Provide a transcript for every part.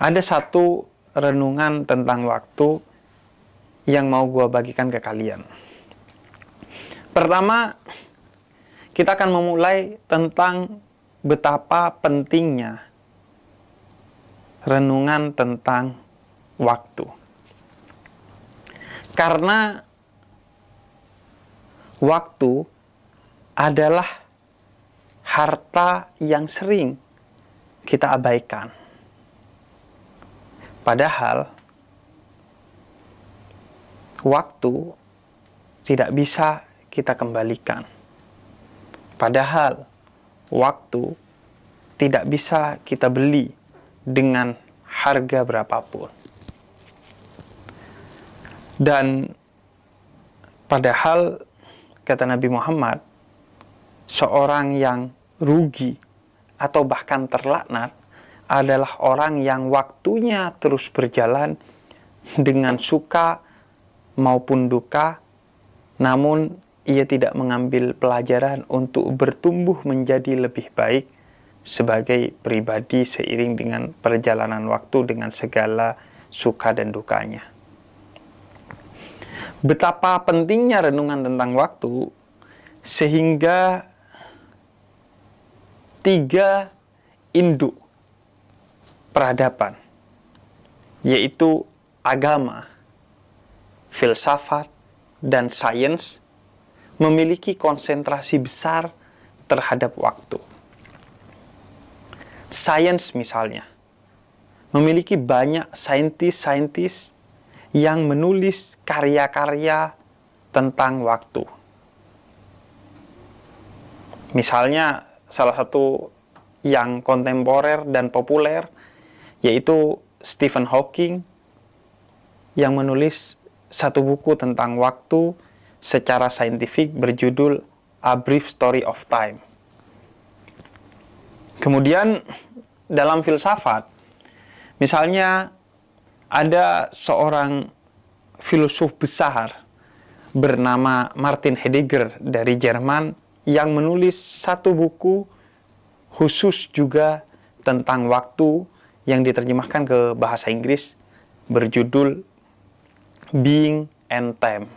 Ada satu renungan tentang waktu yang mau gue bagikan ke kalian. Pertama, kita akan memulai tentang betapa pentingnya renungan tentang waktu. Karena waktu adalah harta yang sering kita abaikan. Padahal waktu tidak bisa kita kembalikan. Padahal waktu tidak bisa kita beli dengan harga berapapun. Dan padahal kata Nabi Muhammad, seorang yang rugi atau bahkan terlaknat adalah orang yang waktunya terus berjalan dengan suka maupun duka, namun ia tidak mengambil pelajaran untuk bertumbuh menjadi lebih baik sebagai pribadi seiring dengan perjalanan waktu dengan segala suka dan dukanya. Betapa pentingnya renungan tentang waktu sehingga 3 induk peradaban, yaitu agama, filsafat, dan sains, memiliki konsentrasi besar terhadap waktu. Sains misalnya, memiliki banyak saintis-saintis yang menulis karya-karya tentang waktu. Misalnya, salah satu yang kontemporer dan populer yaitu Stephen Hawking yang menulis satu buku tentang waktu secara saintifik berjudul A Brief Story of Time. Kemudian dalam filsafat, misalnya ada seorang filosof besar bernama Martin Heidegger dari Jerman yang menulis satu buku khusus juga tentang waktu yang diterjemahkan ke bahasa Inggris berjudul Being and Time,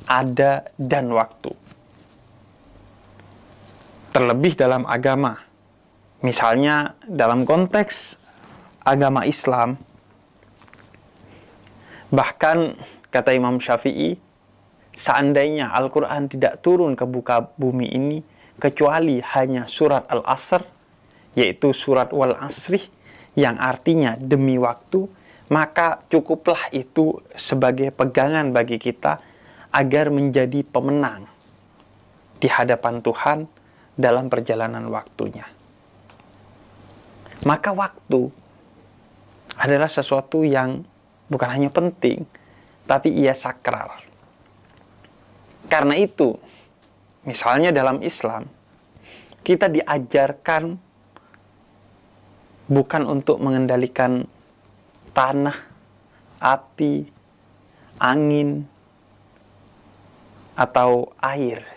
ada dan waktu. Terlebih dalam agama, misalnya dalam konteks agama Islam, bahkan kata Imam Syafi'i, seandainya Al-Quran tidak turun ke muka bumi ini kecuali hanya surat Al-Asr, yaitu surat Wal Asri, yang artinya demi waktu, maka cukuplah itu sebagai pegangan bagi kita agar menjadi pemenang di hadapan Tuhan dalam perjalanan waktunya. Maka waktu adalah sesuatu yang bukan hanya penting, tapi ia sakral. Karena itu, misalnya dalam Islam, kita diajarkan bukan untuk mengendalikan tanah, api, angin, atau air.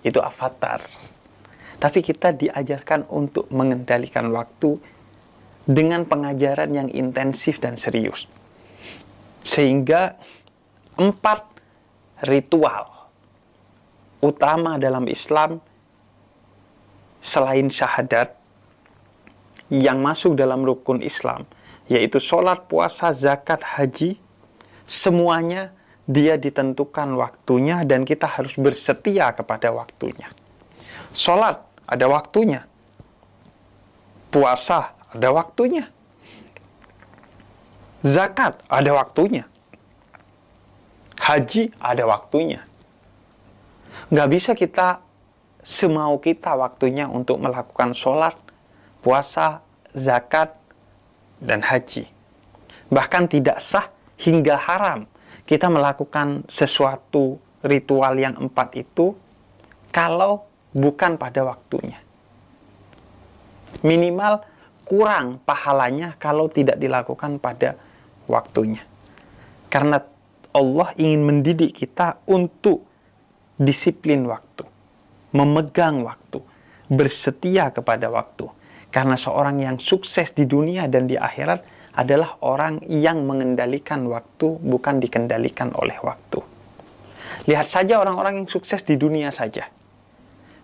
Itu avatar. Tapi kita diajarkan untuk mengendalikan waktu dengan pengajaran yang intensif dan serius. Sehingga 4 ritual utama dalam Islam selain syahadat yang masuk dalam rukun Islam, yaitu sholat, puasa, zakat, haji, semuanya dia ditentukan waktunya dan kita harus bersetia kepada waktunya. Sholat ada waktunya, puasa ada waktunya, zakat ada waktunya, haji ada waktunya. Nggak bisa kita semau kita waktunya untuk melakukan sholat, puasa, zakat, dan haji. Bahkan tidak sah hingga haram kita melakukan sesuatu ritual yang 4 itu kalau bukan pada waktunya. Minimal kurang pahalanya kalau tidak dilakukan pada waktunya. Karena Allah ingin mendidik kita untuk disiplin waktu, memegang waktu, bersetia kepada waktu. Karena seorang yang sukses di dunia dan di akhirat adalah orang yang mengendalikan waktu, bukan dikendalikan oleh waktu. Lihat saja orang-orang yang sukses di dunia saja.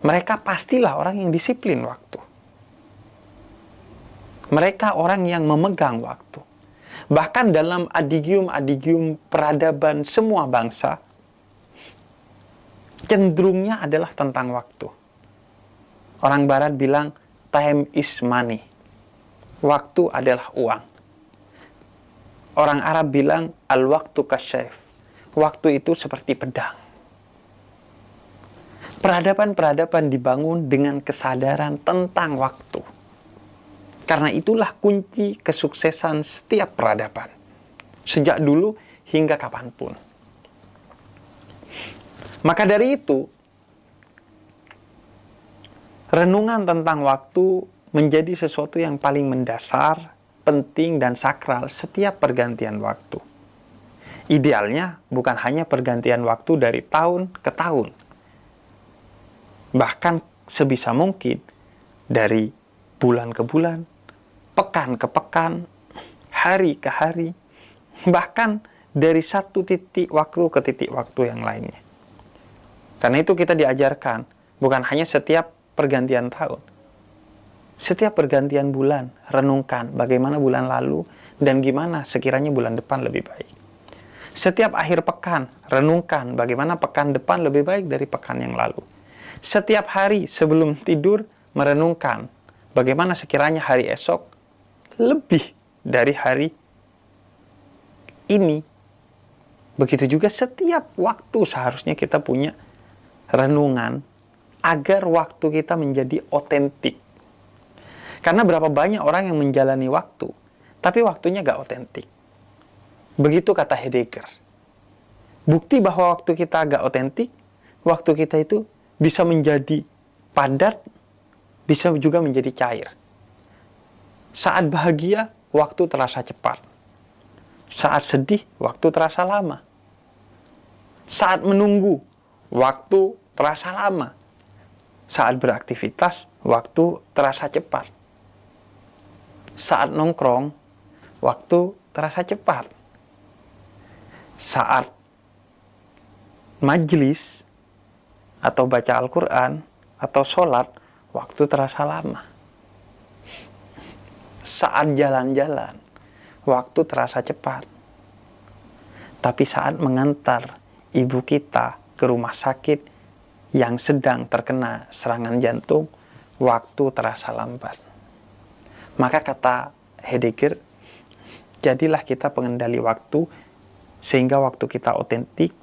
Mereka pastilah orang yang disiplin waktu. Mereka orang yang memegang waktu. Bahkan dalam adigium-adigium peradaban semua bangsa, cenderungnya adalah tentang waktu. Orang Barat bilang, time is money. Waktu adalah uang. Orang Arab bilang, al-waktu kasyaf. Waktu itu seperti pedang. Peradaban-peradaban dibangun dengan kesadaran tentang waktu. Karena itulah kunci kesuksesan setiap peradaban. Sejak dulu hingga kapanpun. Maka dari itu, renungan tentang waktu menjadi sesuatu yang paling mendasar, penting, dan sakral setiap pergantian waktu. Idealnya bukan hanya pergantian waktu dari tahun ke tahun. Bahkan sebisa mungkin dari bulan ke bulan, pekan ke pekan, hari ke hari, bahkan dari satu titik waktu ke titik waktu yang lainnya. Karena itu kita diajarkan bukan hanya setiap pergantian tahun. Setiap pergantian bulan, renungkan bagaimana bulan lalu dan gimana sekiranya bulan depan lebih baik. Setiap akhir pekan, renungkan bagaimana pekan depan lebih baik dari pekan yang lalu. Setiap hari sebelum tidur, merenungkan bagaimana sekiranya hari esok lebih dari hari ini. Begitu juga setiap waktu seharusnya kita punya renungan agar waktu kita menjadi otentik. Karena berapa banyak orang yang menjalani waktu, tapi waktunya gak otentik. Begitu kata Heidegger. Bukti bahwa waktu kita gak otentik, waktu kita itu bisa menjadi padat, bisa juga menjadi cair. Saat bahagia, waktu terasa cepat. Saat sedih, waktu terasa lama. Saat menunggu, waktu terasa lama. Saat beraktivitas, waktu terasa cepat. Saat nongkrong, waktu terasa cepat. Saat majelis, atau baca Al-Quran, atau sholat, waktu terasa lama. Saat jalan-jalan, waktu terasa cepat. Tapi saat mengantar ibu kita ke rumah sakit yang sedang terkena serangan jantung, waktu terasa lambat. Maka kata Heidegger, jadilah kita pengendali waktu, sehingga waktu kita otentik,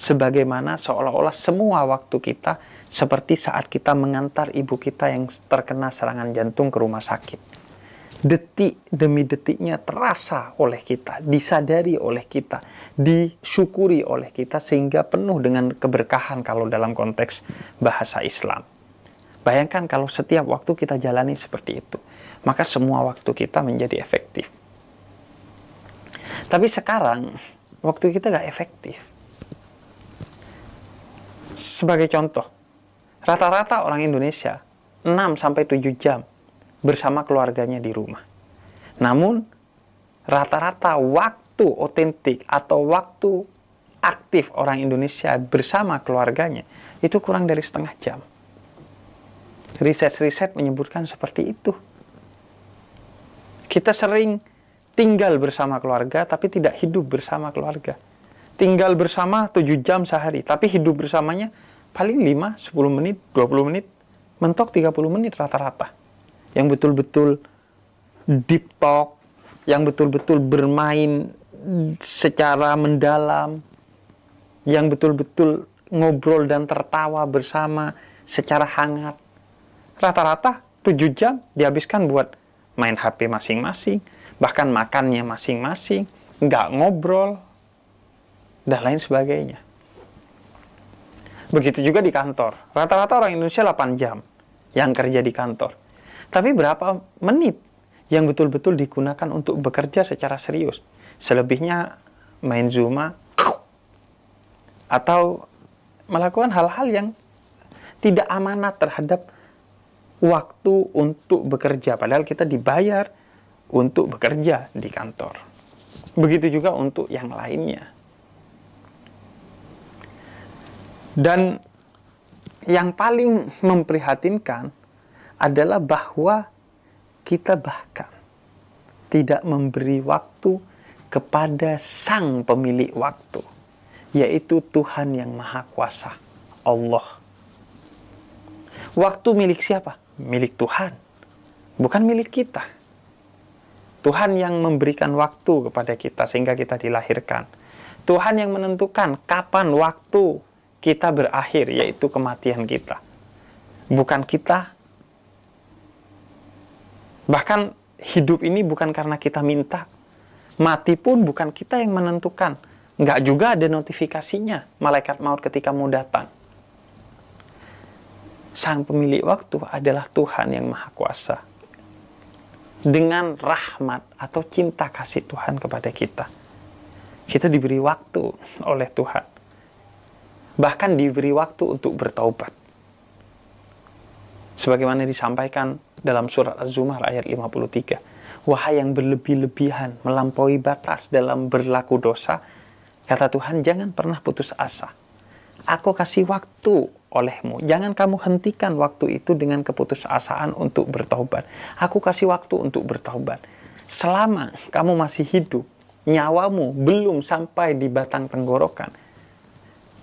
sebagaimana seolah-olah semua waktu kita seperti saat kita mengantar ibu kita yang terkena serangan jantung ke rumah sakit. Detik demi detiknya terasa oleh kita, disadari oleh kita, disyukuri oleh kita, sehingga penuh dengan keberkahan kalau dalam konteks bahasa Islam. Bayangkan kalau setiap waktu kita jalani seperti itu, maka semua waktu kita menjadi efektif. Tapi sekarang, waktu kita gak efektif. Sebagai contoh, rata-rata orang Indonesia 6-7 jam bersama keluarganya di rumah. Namun, rata-rata waktu otentik atau waktu aktif orang Indonesia bersama keluarganya itu kurang dari setengah jam. Riset-riset menyebutkan seperti itu. Kita sering tinggal bersama keluarga, tapi tidak hidup bersama keluarga. Tinggal bersama 7 jam sehari, tapi hidup bersamanya paling 5, 10 menit, 20 menit, mentok 30 menit rata-rata. Yang betul-betul deep talk, yang betul-betul bermain secara mendalam, yang betul-betul ngobrol dan tertawa bersama secara hangat. Rata-rata 7 jam dihabiskan buat main HP masing-masing, bahkan makannya masing-masing, nggak ngobrol, dan lain sebagainya. Begitu juga di kantor. Rata-rata orang Indonesia 8 jam yang kerja di kantor. Tapi berapa menit yang betul-betul digunakan untuk bekerja secara serius? Selebihnya main Zuma atau melakukan hal-hal yang tidak amanat terhadap waktu untuk bekerja. Padahal kita dibayar untuk bekerja di kantor. Begitu juga untuk yang lainnya. Dan yang paling memprihatinkan adalah bahwa kita bahkan tidak memberi waktu kepada Sang Pemilik waktu, yaitu Tuhan yang Maha Kuasa, Allah. Waktu milik siapa? Milik Tuhan, bukan milik kita. Tuhan yang memberikan waktu kepada kita sehingga kita dilahirkan. Tuhan yang menentukan kapan waktu kita berakhir, yaitu kematian kita. Bukan kita. Bahkan hidup ini bukan karena kita minta. Mati pun bukan kita yang menentukan. Nggak juga ada notifikasinya malaikat maut ketika mau datang. Sang Pemilik waktu adalah Tuhan yang Maha Kuasa. Dengan rahmat atau cinta kasih Tuhan kepada kita, kita diberi waktu oleh Tuhan. Bahkan diberi waktu untuk bertaubat. Sebagaimana disampaikan dalam surat Az-Zumar ayat 53. Wahai yang berlebih-lebihan, melampaui batas dalam berlaku dosa, kata Tuhan, jangan pernah putus asa. Aku kasih waktu olehmu. Jangan kamu hentikan waktu itu dengan keputusasaan untuk bertaubat. Aku kasih waktu untuk bertaubat. Selama kamu masih hidup, nyawamu belum sampai di batang tenggorokan,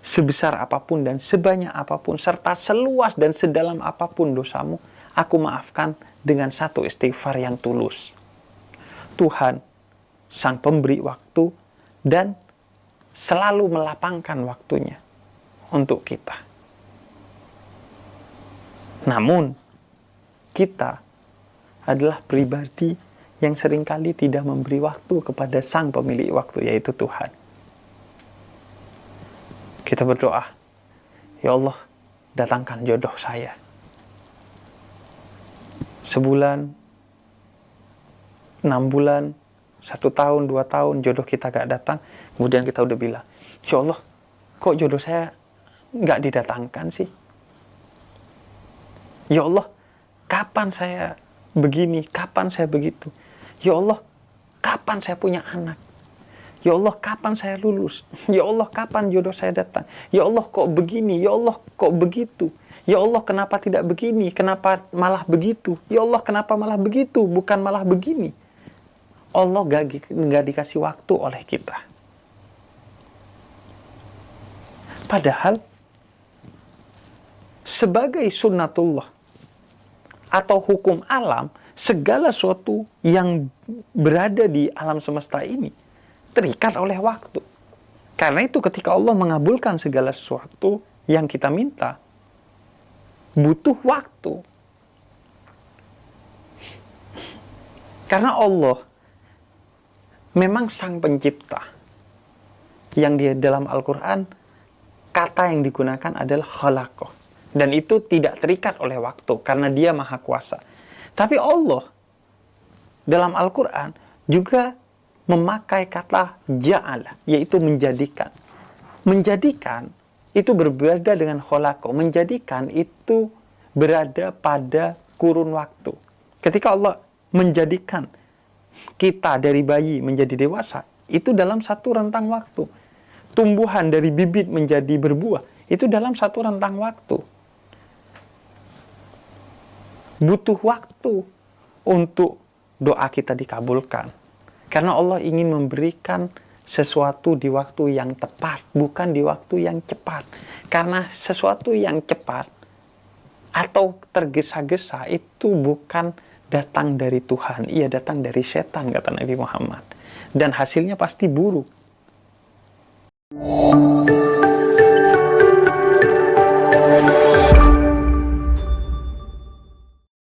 sebesar apapun dan sebanyak apapun, serta seluas dan sedalam apapun dosamu, aku maafkan dengan satu istighfar yang tulus. Tuhan, Sang Pemberi waktu, dan selalu melapangkan waktunya untuk kita. Namun, kita adalah pribadi yang seringkali tidak memberi waktu kepada Sang Pemilik waktu, yaitu Tuhan. Kita berdoa, ya Allah, datangkan jodoh saya. Sebulan, 6 bulan, 1 tahun, 2 tahun, jodoh kita gak datang. Kemudian kita udah bilang, ya Allah, kok jodoh saya gak didatangkan sih? Ya Allah, kapan saya begini? Kapan saya begitu? Ya Allah, kapan saya punya anak? Ya Allah, kapan saya lulus? Ya Allah, kapan jodoh saya datang? Ya Allah, kok begini? Ya Allah, kok begitu? Ya Allah, kenapa tidak begini? Kenapa malah begitu? Ya Allah, kenapa malah begitu? Bukan malah begini. Allah gak dikasih waktu oleh kita. Padahal, sebagai sunnatullah atau hukum alam, segala sesuatu yang berada di alam semesta ini terikat oleh waktu. Karena itu ketika Allah mengabulkan segala sesuatu yang kita minta, butuh waktu. Karena Allah memang Sang Pencipta, yang di dalam Al-Quran kata yang digunakan adalah khalaqah. Dan itu tidak terikat oleh waktu, karena Dia Maha Kuasa. Tapi Allah dalam Al-Quran juga memakai kata ja'ala, yaitu menjadikan. Menjadikan itu berbeda dengan khalaqah. Menjadikan itu berada pada kurun waktu. Ketika Allah menjadikan kita dari bayi menjadi dewasa, itu dalam satu rentang waktu. Tumbuhan dari bibit menjadi berbuah, itu dalam satu rentang waktu. Butuh waktu untuk doa kita dikabulkan. Karena Allah ingin memberikan sesuatu di waktu yang tepat, bukan di waktu yang cepat. Karena sesuatu yang cepat atau tergesa-gesa itu bukan datang dari Tuhan, ia datang dari setan, kata Nabi Muhammad. Dan hasilnya pasti buruk.